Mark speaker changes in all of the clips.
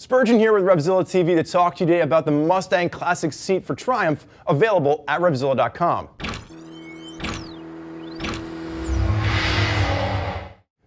Speaker 1: Spurgeon here with RevZilla TV to talk to you today about the Mustang Classic seat for Triumph, available at RevZilla.com.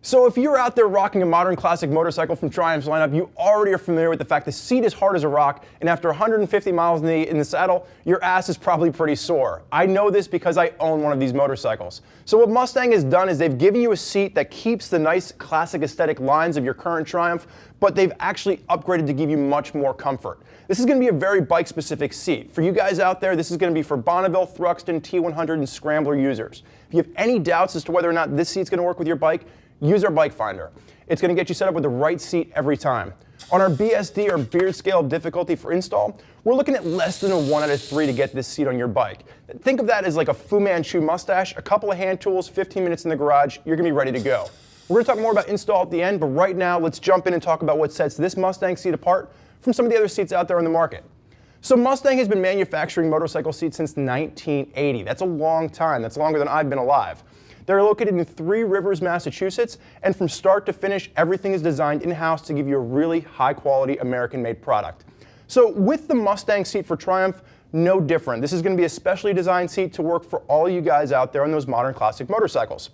Speaker 1: So if you're out there rocking a modern classic motorcycle from Triumph's lineup, you already are familiar with the fact the seat is hard as a rock, and after 150 miles in the saddle, your ass is probably pretty sore. I know this because I own one of these motorcycles. So what Mustang has done is they've given you a seat that keeps the nice classic aesthetic lines of your current Triumph, but they've actually upgraded to give you much more comfort. This is going to be a very bike-specific seat. For you guys out there, this is going to be for Bonneville, Thruxton, T100, and Scrambler users. If you have any doubts as to whether or not this seat's going to work with your bike, use our bike finder. It's going to get you set up with the right seat every time. On our BSD, or beard scale of difficulty for install, we're looking at less than a 1 out of 3 to get this seat on your bike. Think of that as like a Fu Manchu mustache, a couple of hand tools, 15 minutes in the garage, you're going to be ready to go. We're going to talk more about install at the end, but right now let's jump in and talk about what sets this Mustang seat apart from some of the other seats out there on the market. So Mustang has been manufacturing motorcycle seats since 1980. That's a long time. That's longer than I've been alive. They're located in Three Rivers, Massachusetts, and from start to finish, everything is designed in-house to give you a really high-quality American-made product. So with the Mustang seat for Triumph, no different. This is going to be a specially designed seat to work for all you guys out there on those modern classic motorcycles.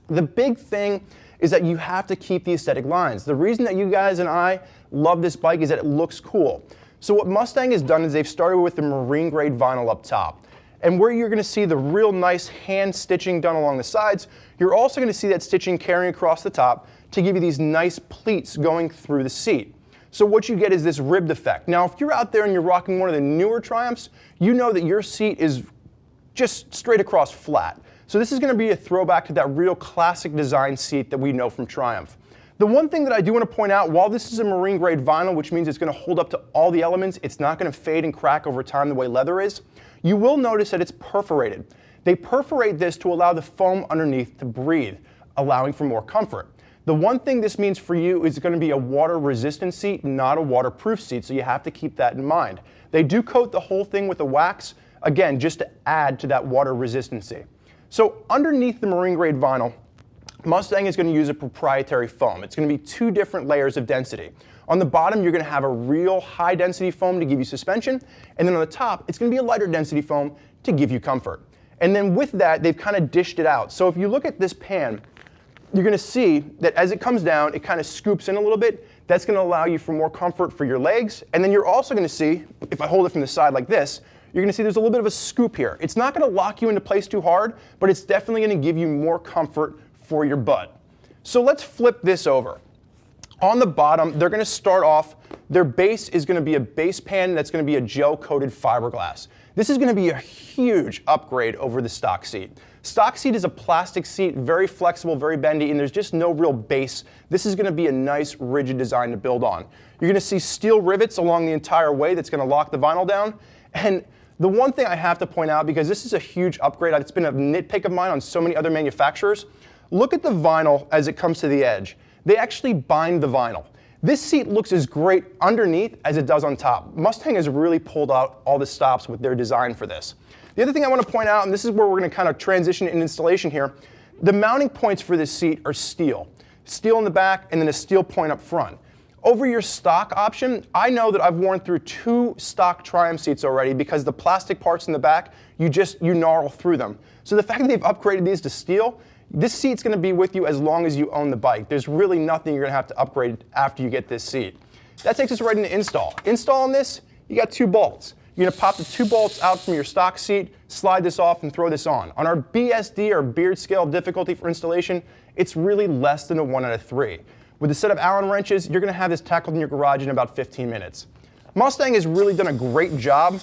Speaker 1: The big thing is that you have to keep the aesthetic lines. The reason that you guys and I love this bike is that it looks cool. So what Mustang has done is they've started with the marine grade vinyl up top. And where you're going to see the real nice hand stitching done along the sides, you're also going to see that stitching carrying across the top to give you these nice pleats going through the seat. So what you get is this ribbed effect. Now, if you're out there and you're rocking one of the newer Triumphs, you know that your seat is just straight across flat. So this is going to be a throwback to that real classic design seat that we know from Triumph. The one thing that I do want to point out, while this is a marine grade vinyl, which means it's going to hold up to all the elements, it's not going to fade and crack over time the way leather is, you will notice that it's perforated. They perforate this to allow the foam underneath to breathe, allowing for more comfort. The one thing this means for you is it's going to be a water-resistant seat, not a waterproof seat, so you have to keep that in mind. They do coat the whole thing with a wax, again, just to add to that water resistancy. So underneath the marine grade vinyl, Mustang is going to use a proprietary foam. It's going to be 2 different layers of density. On the bottom, you're going to have a real high density foam to give you suspension, and then on the top, it's going to be a lighter density foam to give you comfort. And then with that, they've kind of dished it out. So if you look at this pan, you're going to see that as it comes down, it kind of scoops in a little bit. That's going to allow you for more comfort for your legs. And then you're also going to see, if I hold it from the side like this, you're going to see there's a little bit of a scoop here. It's not going to lock you into place too hard, but it's definitely going to give you more comfort for your butt. So let's flip this over. On the bottom, they're going to start off, their base is going to be a base pan that's going to be a gel-coated fiberglass. This is going to be a huge upgrade over the stock seat. Stock seat is a plastic seat, very flexible, very bendy, and there's just no real base. This is going to be a nice, rigid design to build on. You're going to see steel rivets along the entire way that's going to lock the vinyl down. And the one thing I have to point out, because this is a huge upgrade, it's been a nitpick of mine on so many other manufacturers, look at the vinyl as it comes to the edge. They actually bind the vinyl. This seat looks as great underneath as it does on top. Mustang has really pulled out all the stops with their design for this. The other thing I want to point out, and this is where we're going to kind of transition in installation here, the mounting points for this seat are steel. Steel in the back and then a steel point up front. Over your stock option, I know that I've worn through 2 stock Triumph seats already because the plastic parts in the back, you gnarl through them. So the fact that they've upgraded these to steel, this seat's going to be with you as long as you own the bike. There's really nothing you're going to have to upgrade after you get this seat. That takes us right into install. Install on this, you got 2 bolts. You're going to pop the 2 bolts out from your stock seat, slide this off, and throw this on. On our BSD, or beard scale difficulty for installation, it's really less than a 1 out of 3. With a set of Allen wrenches, you're going to have this tackled in your garage in about 15 minutes. Mustang has really done a great job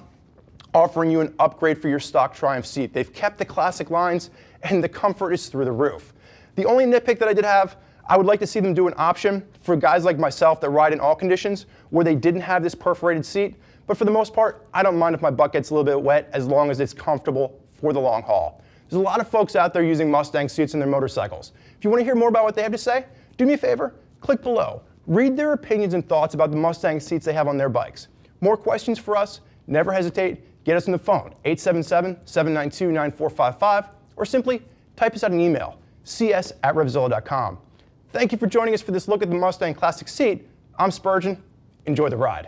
Speaker 1: offering you an upgrade for your stock Triumph seat. They've kept the classic lines, and the comfort is through the roof. The only nitpick that I did have, I would like to see them do an option for guys like myself that ride in all conditions where they didn't have this perforated seat. But for the most part, I don't mind if my butt gets a little bit wet as long as it's comfortable for the long haul. There's a lot of folks out there using Mustang seats in their motorcycles. If you want to hear more about what they have to say, do me a favor, click below. Read their opinions and thoughts about the Mustang seats they have on their bikes. More questions for us? Never hesitate. Get us on the phone, 877-792-9455, or simply type us out an email, cs@revzilla.com. Thank you for joining us for this look at the Mustang Classic seat. I'm Spurgeon. Enjoy the ride.